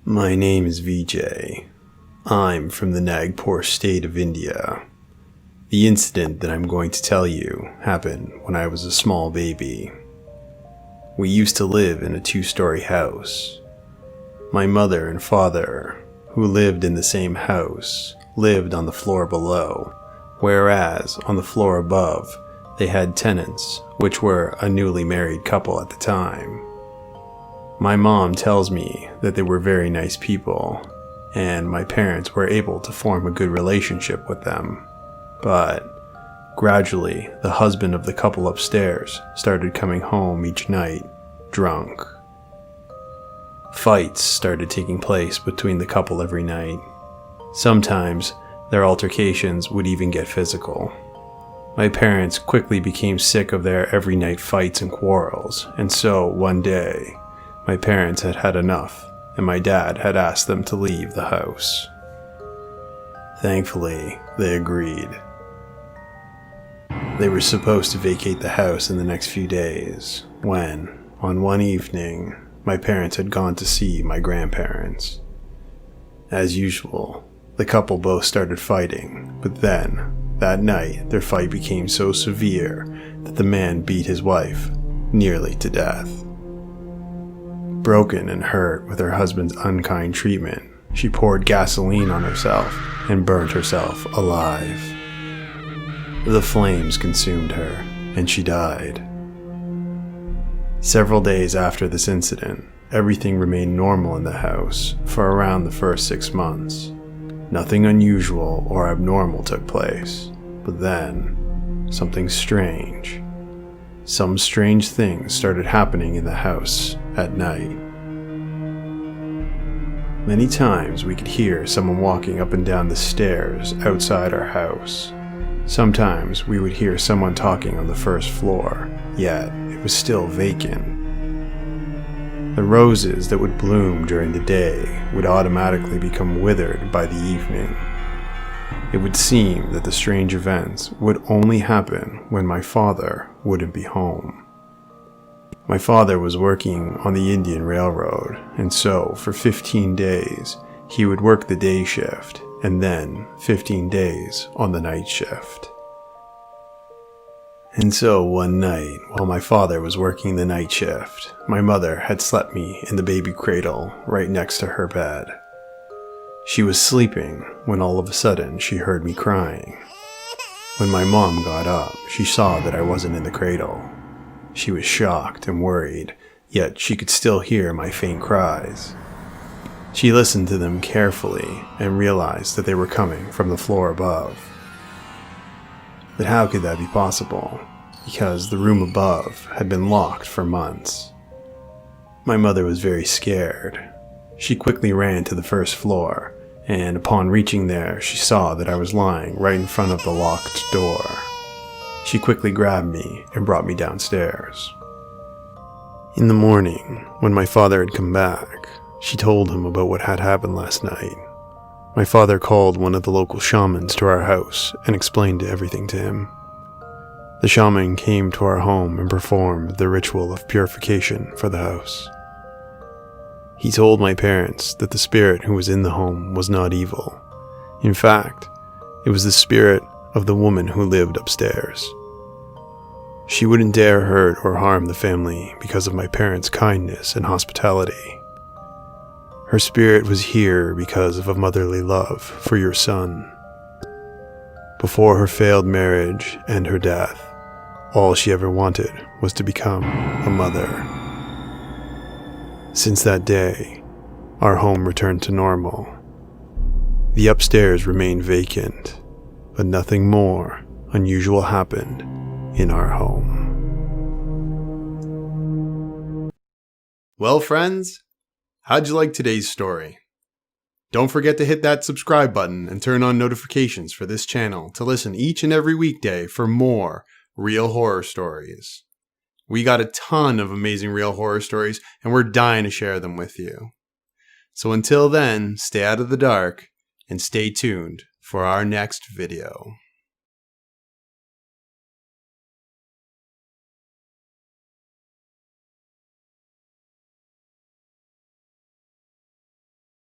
My name is Vijay. I'm from the Nagpur state of India. The incident that I'm going to tell you happened when I was a small baby. We used to live in a 2-story house. My mother and father, who lived in the same house, lived on the floor below, whereas on the floor above, they had tenants, which were a newly married couple at the time. My mom tells me that they were very nice people, and my parents were able to form a good relationship with them. But gradually, the husband of the couple upstairs started coming home each night, drunk. Fights started taking place between the couple every night. Sometimes, their altercations would even get physical. My parents quickly became sick of their every night fights and quarrels, and so one day, my parents had had enough, and my dad had asked them to leave the house. Thankfully, they agreed. They were supposed to vacate the house in the next few days, when, on one evening, my parents had gone to see my grandparents. As usual, the couple both started fighting, but then, that night, their fight became so severe that the man beat his wife nearly to death. Broken and hurt with her husband's unkind treatment, she poured gasoline on herself and burned herself alive. The flames consumed her, and she died. Several days after this incident, everything remained normal in the house for around the first 6 months. Nothing unusual or abnormal took place, but then, something strange. Some strange things started happening in the house at night. Many times we could hear someone walking up and down the stairs outside our house. Sometimes we would hear someone talking on the first floor, yet it was still vacant. The roses that would bloom during the day would automatically become withered by the evening. It would seem that the strange events would only happen when my father wouldn't be home. My father was working on the Indian Railroad, and so for 15 days he would work the day shift and then 15 days on the night shift. And so one night, while my father was working the night shift, my mother had slept me in the baby cradle right next to her bed. She was sleeping when all of a sudden she heard me crying. When my mom got up, she saw that I wasn't in the cradle. She was shocked and worried, yet she could still hear my faint cries. She listened to them carefully and realized that they were coming from the floor above. But how could that be possible? Because the room above had been locked for months. My mother was very scared. She quickly ran to the first floor, and upon reaching there, she saw that I was lying right in front of the locked door. She quickly grabbed me and brought me downstairs. In the morning, when my father had come back, she told him about what had happened last night. My father called one of the local shamans to our house and explained everything to him. The shaman came to our home and performed the ritual of purification for the house. He told my parents that the spirit who was in the home was not evil. In fact, it was the spirit of the woman who lived upstairs. She wouldn't dare hurt or harm the family because of my parents' kindness and hospitality. Her spirit was here because of a motherly love for your son. Before her failed marriage and her death, all she ever wanted was to become a mother. Since that day, our home returned to normal. The upstairs remained vacant, but nothing more unusual happened in our home. Well, friends, how'd you like today's story? Don't forget to hit that subscribe button and turn on notifications for this channel to listen each and every weekday for more real horror stories. We got a ton of amazing real horror stories, and we're dying to share them with you. So until then, stay out of the dark and stay tuned for our next video.